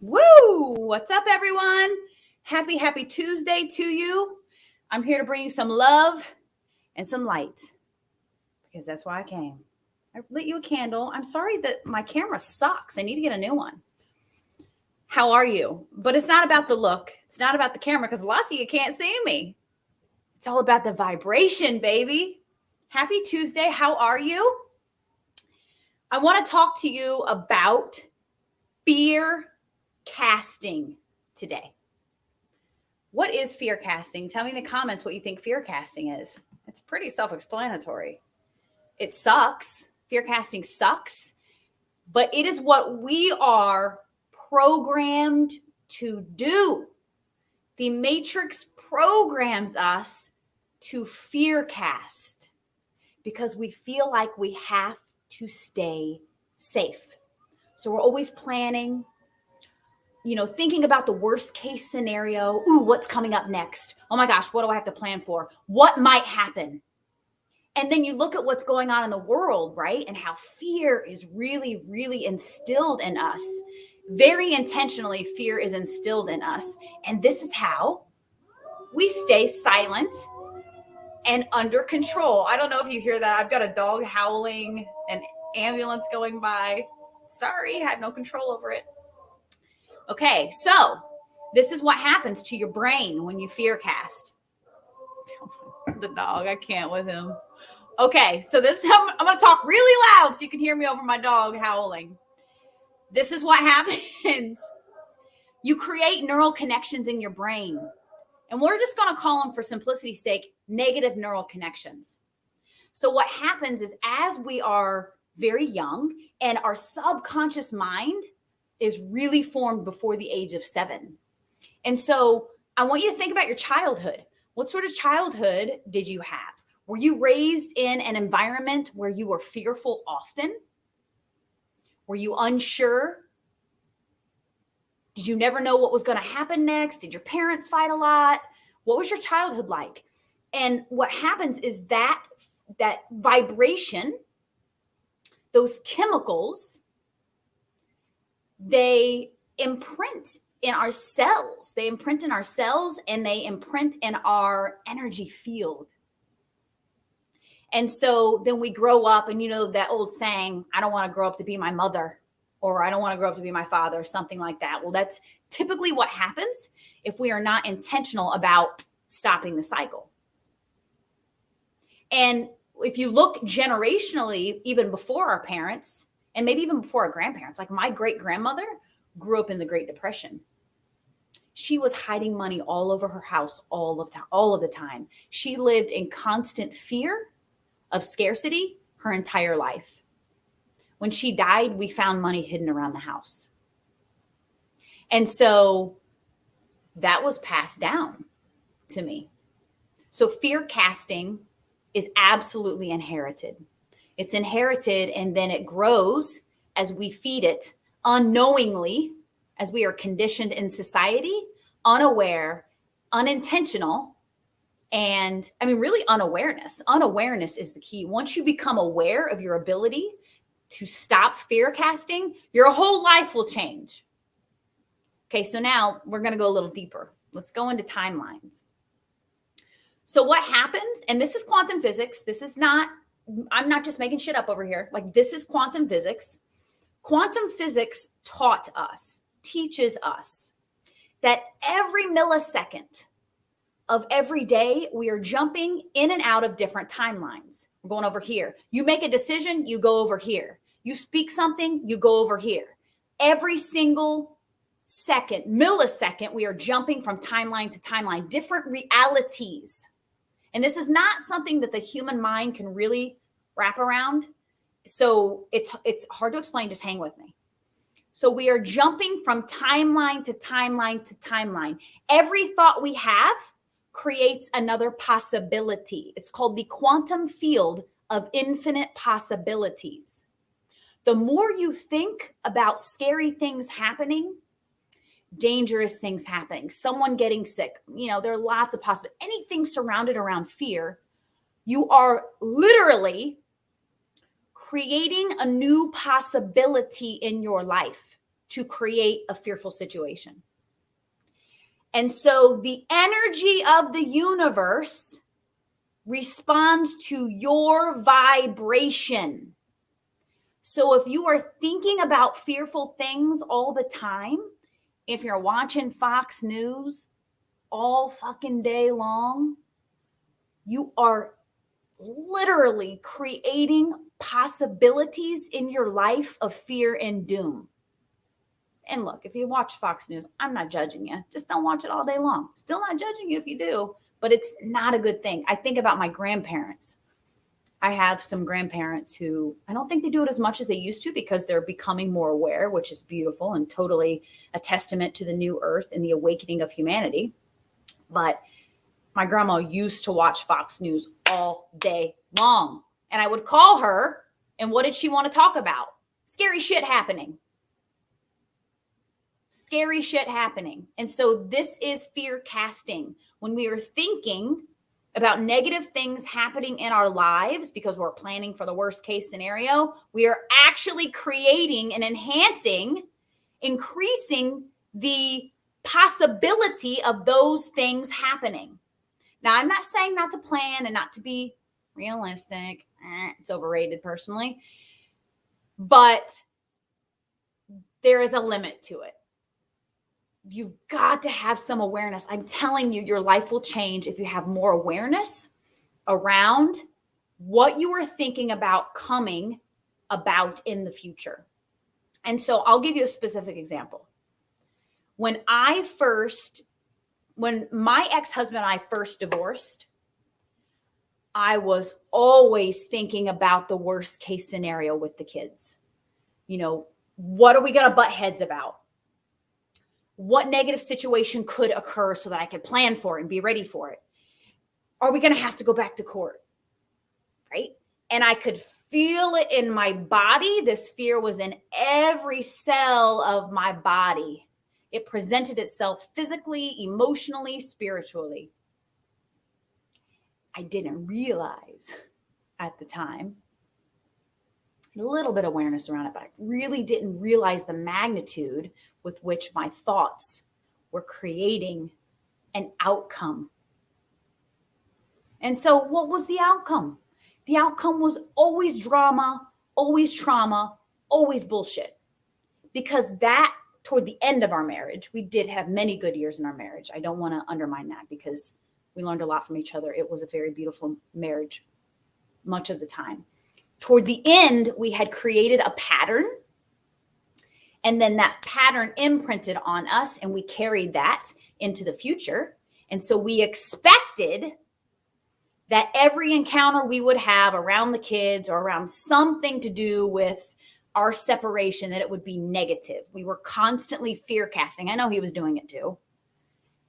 Woo! What's up, everyone? Happy Tuesday to you. I'm here to bring you some love and some light because that's why I came. I lit you a candle. I'm sorry that my camera sucks. I need to get a new one. How are you? But it's not about the look. It's not about the camera because lots of you can't see me. It's all about the vibration, baby. Happy Tuesday. How are you? I want to talk to you about fear casting today. What is fear casting? Tell me in the comments what you think fear casting is. It's pretty self-explanatory. It sucks. Fear casting sucks, but it is what we are programmed to do. The Matrix programs us to fear cast because we feel like we have to stay safe. So we're always planning, thinking about the worst case scenario. Ooh, what's coming up next? Oh my gosh, what do I have to plan for? What might happen? And then you look at what's going on in the world, right? And how fear is really, really instilled in us. Very intentionally, fear is instilled in us. And this is how we stay silent and under control. I don't know if you hear that. I've got a dog howling, an ambulance going by. Sorry, I had no control over it. Okay, so this is what happens to your brain when you fear cast. The dog, I can't with him. Okay, so I'm going to talk really loud so you can hear me over my dog howling. This is what happens. You create neural connections in your brain. And we're just going to call them, for simplicity's sake, negative neural connections. So what happens is as we are very young and our subconscious mind is really formed before the age of 7. And so I want you to think about your childhood. What sort of childhood did you have? Were you raised in an environment where you were fearful often? Were you unsure? Did you never know what was going to happen next? Did your parents fight a lot? What was your childhood like? And what happens is that vibration, those chemicals, they imprint in our cells. They imprint in our cells and they imprint in our energy field. And so then we grow up and that old saying, I don't want to grow up to be my mother, or I don't want to grow up to be my father, or something like that. Well, that's typically what happens if we are not intentional about stopping the cycle. And if you look generationally, even before our parents, and maybe even before our grandparents, like my great-grandmother grew up in the Great Depression. She was hiding money all over her house all of the time. She lived in constant fear of scarcity her entire life. When she died, we found money hidden around the house. And so that was passed down to me. So fear casting is absolutely inherited. It's inherited and then it grows as we feed it unknowingly, as we are conditioned in society, unaware, unintentional, and really unawareness. Unawareness is the key. Once you become aware of your ability to stop fear casting, your whole life will change. Okay, so now we're going to go a little deeper. Let's go into timelines. So what happens, and this is quantum physics. I'm not just making shit up over here. Like, this is quantum physics. Quantum physics teaches us that every millisecond of every day, we are jumping in and out of different timelines. We're going over here. You make a decision, you go over here. You speak something, you go over here. Every single millisecond, we are jumping from timeline to timeline, different realities. And this is not something that the human mind can really wrap around. So it's hard to explain. Just hang with me. So we are jumping from timeline to timeline to timeline. Every thought we have creates another possibility. It's called the quantum field of infinite possibilities. The more you think about scary things happening, dangerous things happening, someone getting sick, there are lots of possibilities. Anything surrounded around fear, you are literally creating a new possibility in your life to create a fearful situation. And so the energy of the universe responds to your vibration. So if you are thinking about fearful things all the time, if you're watching Fox News all fucking day long, you are literally creating possibilities in your life of fear and doom. And look, if you watch Fox News, I'm not judging you. Just don't watch it all day long. Still not judging you if you do, but it's not a good thing. I think about my grandparents. I have some grandparents who I don't think they do it as much as they used to because they're becoming more aware, which is beautiful and totally a testament to the new earth and the awakening of humanity. But my grandma used to watch Fox News all day long. And I would call her, and what did she want to talk about? Scary shit happening. Scary shit happening. And so this is fear casting. When we are thinking about negative things happening in our lives because we're planning for the worst case scenario, we are actually creating and increasing the possibility of those things happening. Now, I'm not saying not to plan and not to be realistic. It's overrated personally. But there is a limit to it. You've got to have some awareness. I'm telling you, your life will change if you have more awareness around what you are thinking about coming about in the future. And so I'll give you a specific example. When my ex-husband and I first divorced, I was always thinking about the worst case scenario with the kids. What are we going to butt heads about? What negative situation could occur so that I could plan for it and be ready for it? Are we going to have to go back to court? Right? And I could feel it in my body. This fear was in every cell of my body. It presented itself physically, emotionally, spiritually. I didn't realize at the time, a little bit of awareness around it, but I really didn't realize the magnitude with which my thoughts were creating an outcome. And so what was the outcome? The outcome was always drama, always trauma, always bullshit. Because that, toward the end of our marriage, we did have many good years in our marriage. I don't want to undermine that because we learned a lot from each other. It was a very beautiful marriage much of the time. Toward the end, we had created a pattern. And then that pattern imprinted on us and we carried that into the future. And so we expected that every encounter we would have around the kids or around something to do with our separation, that it would be negative. We were constantly fear casting. I know he was doing it too.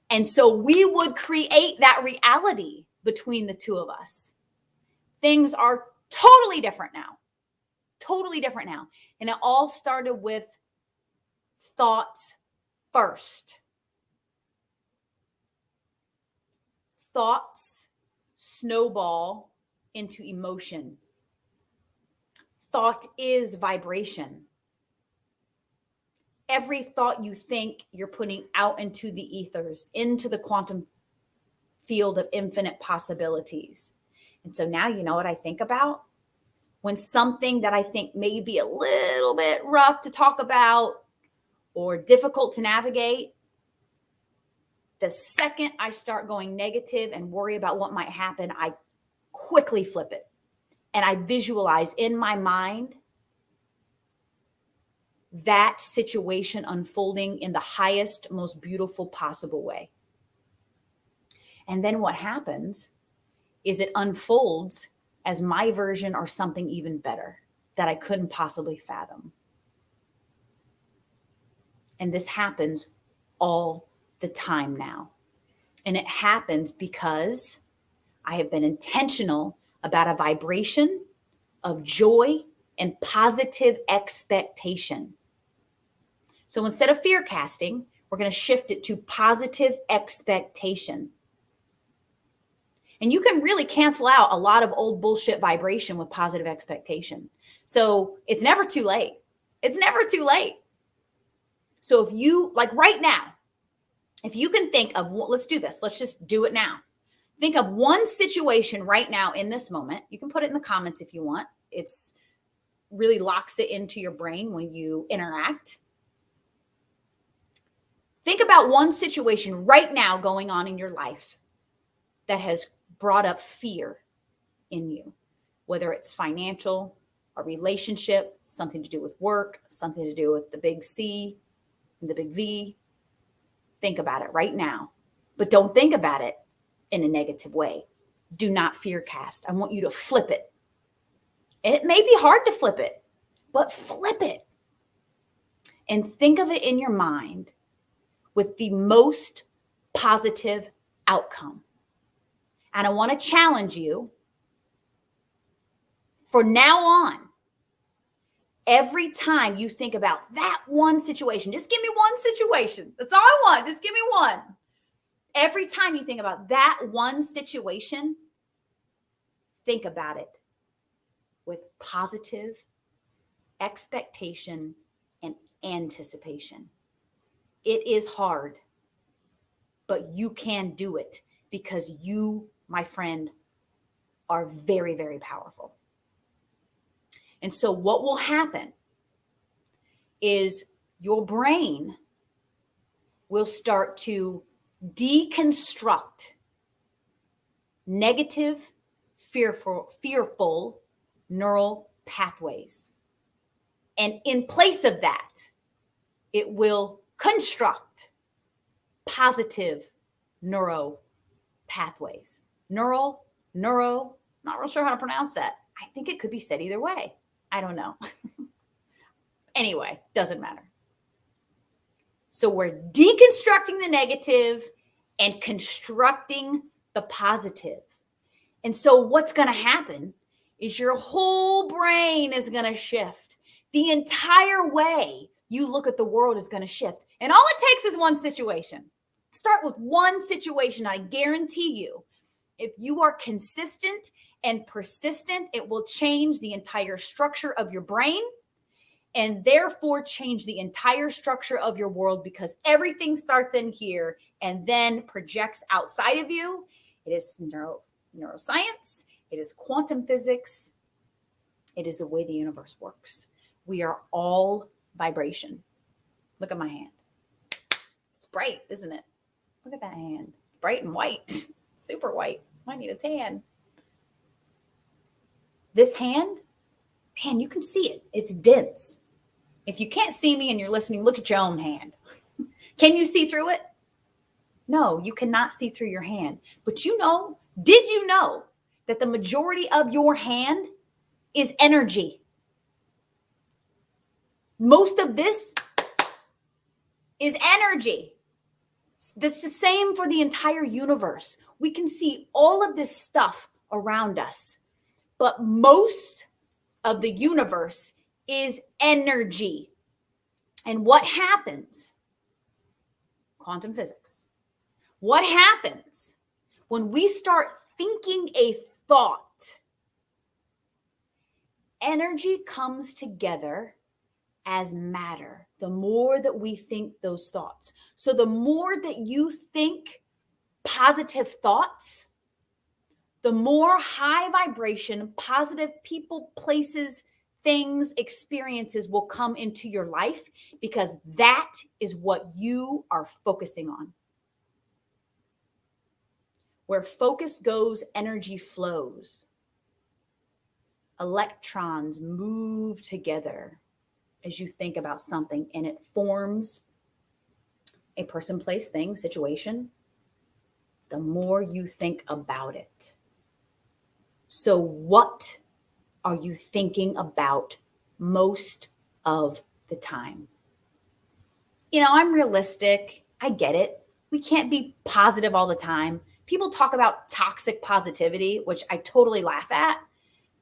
And so we would create that reality between the two of us. Things are totally different now. Totally different now. And it all started with thoughts first. Thoughts snowball into emotion. Thought is vibration. Every thought you think, you're putting out into the ethers, into the quantum field of infinite possibilities. And so now you know what I think about? When something that I think may be a little bit rough to talk about or difficult to navigate, the second I start going negative and worry about what might happen, I quickly flip it. And I visualize in my mind that situation unfolding in the highest, most beautiful possible way. And then what happens is it unfolds as my version or something even better that I couldn't possibly fathom. And this happens all the time now. And it happens because I have been intentional about a vibration of joy and positive expectation. So instead of fear casting, we're going to shift it to positive expectation. And you can really cancel out a lot of old bullshit vibration with positive expectation. So it's never too late. It's never too late. So if you, like right now, if you can think of, let's do this. Let's just do it now. Think of one situation right now in this moment. You can put it in the comments if you want. It's really locks it into your brain when you interact. Think about one situation right now going on in your life that has brought up fear in you, whether it's financial, a relationship, something to do with work, something to do with the big C and the big V. Think about it right now, but don't think about it in a negative way. Do not fear cast. I want you to flip it. It may be hard to flip it, but flip it and think of it in your mind with the most positive outcome. And I want to challenge you for now on, every time you think about that one situation, just give me one situation. That's all I want. Just give me one. Every time you think about that one situation, think about it with positive expectation and anticipation. It is hard, but you can do it because you, my friend, are very, very powerful. And so what will happen is your brain will start to deconstruct negative, fearful neural pathways. And in place of that, it will construct positive neuro pathways. Neuro, not real sure how to pronounce that. I think it could be said either way. I don't know. Anyway, doesn't matter. So we're deconstructing the negative and constructing the positive. And so what's going to happen is your whole brain is going to shift. The entire way you look at the world is going to shift. And all it takes is one situation. Start with one situation. I guarantee you, if you are consistent and persistent, it will change the entire structure of your brain and therefore change the entire structure of your world, because everything starts in here and then projects outside of you. It is neuroscience. It is quantum physics. It is the way the universe works. We are all vibration. Look at my hand. It's bright, isn't it? Look at that hand. Bright and white. Super white. Might need a tan. This hand, man, you can see it. It's dense. If you can't see me and you're listening, look at your own hand. Can you see through it? No, you cannot see through your hand. But did you know that the majority of your hand is energy? Most of this is energy. That's the same for the entire universe. We can see all of this stuff around us, but most of the universe is energy. And what happens? Quantum physics. What happens when we start thinking a thought? Energy comes together as matter. The more that we think those thoughts. So the more that you think positive thoughts, the more high vibration, positive people, places, things, experiences will come into your life, because that is what you are focusing on. Where focus goes, energy flows. Electrons move together as you think about something, and it forms a person, place, thing, situation. The more you think about it. So what are you thinking about most of the time? I'm realistic. I get it. We can't be positive all the time. People talk about toxic positivity, which I totally laugh at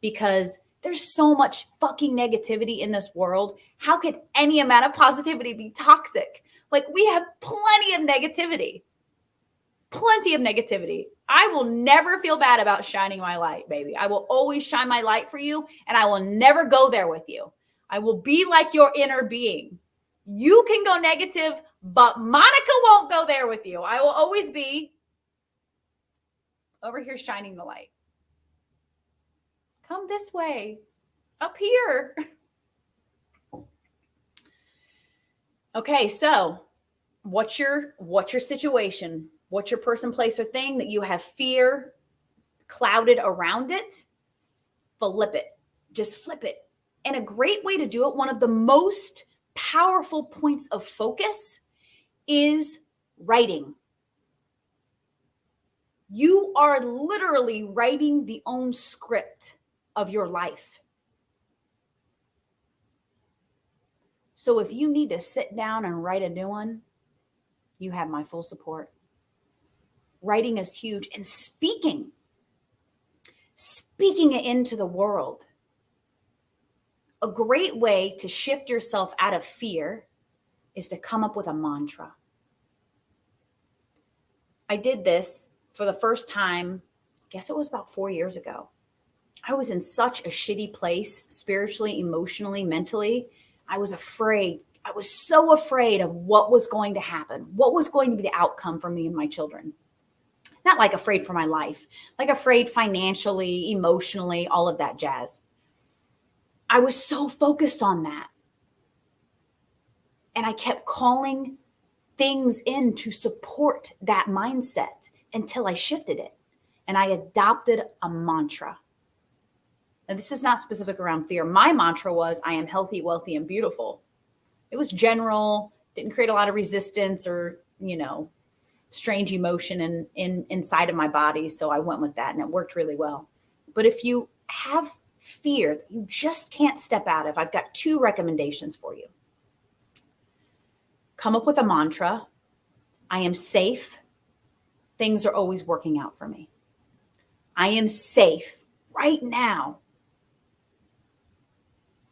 because there's so much fucking negativity in this world. How could any amount of positivity be toxic? Like, we have plenty of negativity. Plenty of negativity. I will never feel bad about shining my light, baby. I will always shine my light for you, and I will never go there with you. I will be like your inner being. You can go negative, but Monica won't go there with you. I will always be over here shining the light. Come this way, up here. Okay, so what's your situation? What's your person, place, or thing that you have fear clouded around it? Flip it. Just flip it. And a great way to do it, one of the most powerful points of focus, is writing. You are literally writing the own script of your life. So if you need to sit down and write a new one, you have my full support. Writing is huge. And speaking it into the world. A great way to shift yourself out of fear is to come up with a mantra. I did this for the first time, I guess it was about 4 years ago. I was in such a shitty place, spiritually, emotionally, mentally. I was afraid. I was so afraid of what was going to happen, what was going to be the outcome for me and my children. Not like afraid for my life, like afraid financially, emotionally, all of that jazz. I was so focused on that. And I kept calling things in to support that mindset until I shifted it. And I adopted a mantra. And this is not specific around fear. My mantra was, I am healthy, wealthy, and beautiful. It was general, didn't create a lot of resistance or, strange emotion inside of my body. So I went with that and it worked really well. But if you have fear that you just can't step out of, I've got 2 recommendations for you. Come up with a mantra. I am safe. Things are always working out for me. I am safe right now.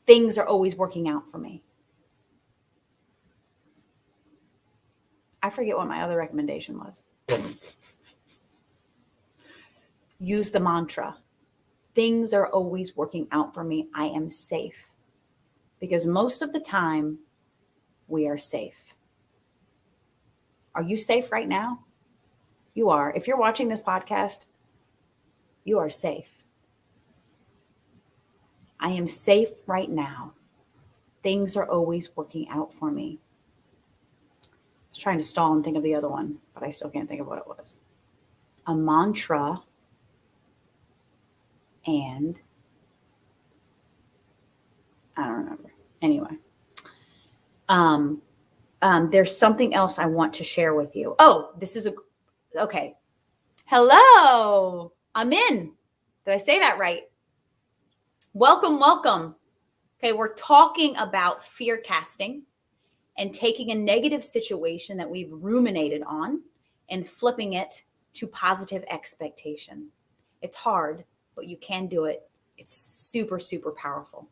Things are always working out for me. I forget what my other recommendation was. Use the mantra. Things are always working out for me. I am safe. Because most of the time, we are safe. Are you safe right now? You are. If you're watching this podcast, you are safe. I am safe right now. Things are always working out for me. I was trying to stall and think of the other one, but I still can't think of what it was. A mantra and I don't remember. Anyway, there's something else I want to share with you. Oh, okay. Hello, I'm in. Did I say that right? Welcome, welcome. Okay, we're talking about fear casting and taking a negative situation that we've ruminated on and flipping it to positive expectation. It's hard, but you can do it. It's super, super powerful.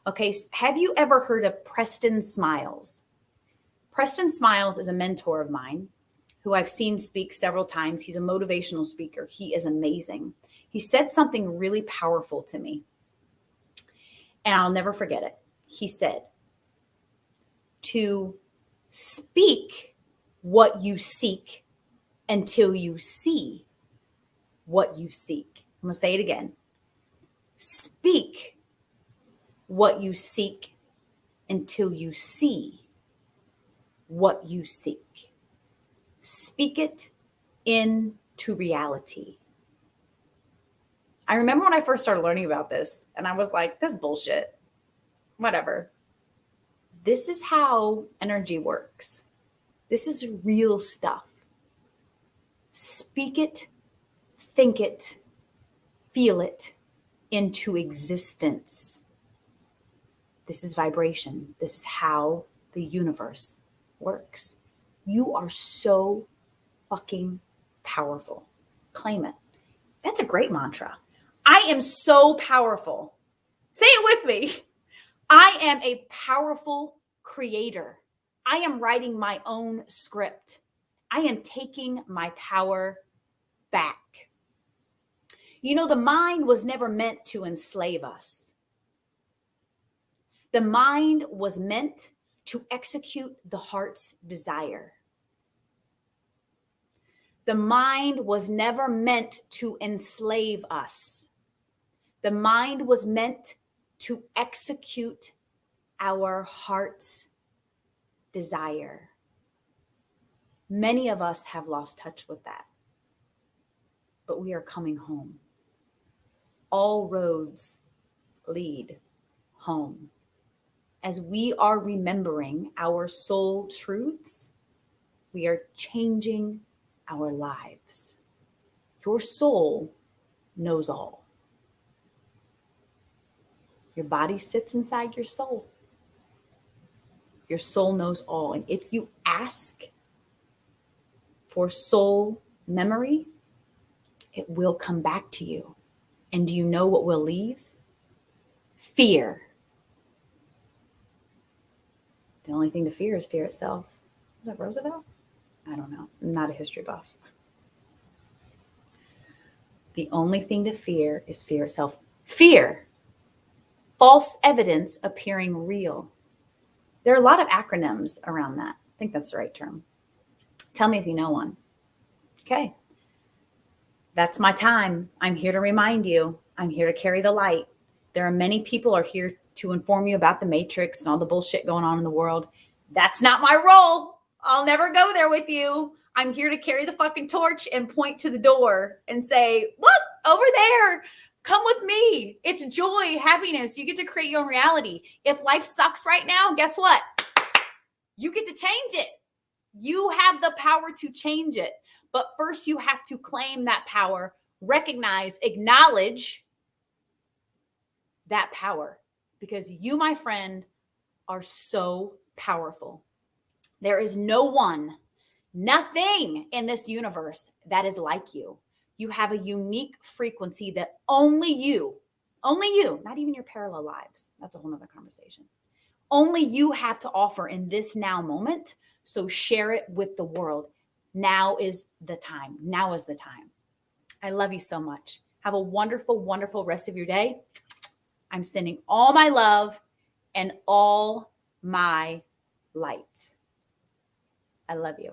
Okay, have you ever heard of Preston Smiles? Preston Smiles is a mentor of mine who I've seen speak several times. He's a motivational speaker. He is amazing. He said something really powerful to me, and I'll never forget it. He said, to speak what you seek until you see what you seek. I'm going to say it again. Speak what you seek until you see what you seek. Speak it into reality. I remember when I first started learning about this, and I was like, this is bullshit. Whatever. This is how energy works. This is real stuff. Speak it, think it, feel it into existence. This is vibration. This is how the universe works. You are so fucking powerful. Claim it. That's a great mantra. I am so powerful. Say it with me. I am a powerful creator. I am writing my own script. I am taking my power back. You know, the mind was never meant to enslave us. The mind was meant to execute the heart's desire. The mind was never meant to enslave us. The mind was meant to execute our heart's desire. Many of us have lost touch with that, but we are coming home. All roads lead home. As we are remembering our soul truths, we are changing our lives. Your soul knows all. Your body sits inside your soul. Your soul knows all. And if you ask for soul memory, it will come back to you. And do you know what will leave? Fear. The only thing to fear is fear itself. Was that Roosevelt? I don't know. I'm not a history buff. The only thing to fear is fear itself. Fear. False evidence appearing real. There are a lot of acronyms around that. I think that's the right term. Tell me if you know one. Okay. That's my time. I'm here to remind you. I'm here to carry the light. There are many people are here to inform you about the matrix and all the bullshit going on in the world. That's not my role. I'll never go there with you. I'm here to carry the fucking torch and point to the door and say, look, over there. Come with me. It's joy, happiness. You get to create your own reality. If life sucks right now, guess what? You get to change it. You have the power to change it. But first, you have to claim that power, recognize, acknowledge that power. Because you, my friend, are so powerful. There is no one, nothing in this universe that is like you. You have a unique frequency that only you, not even your parallel lives. That's a whole nother conversation. Only you have to offer in this now moment. So share it with the world. Now is the time. Now is the time. I love you so much. Have a wonderful, wonderful rest of your day. I'm sending all my love and all my light. I love you.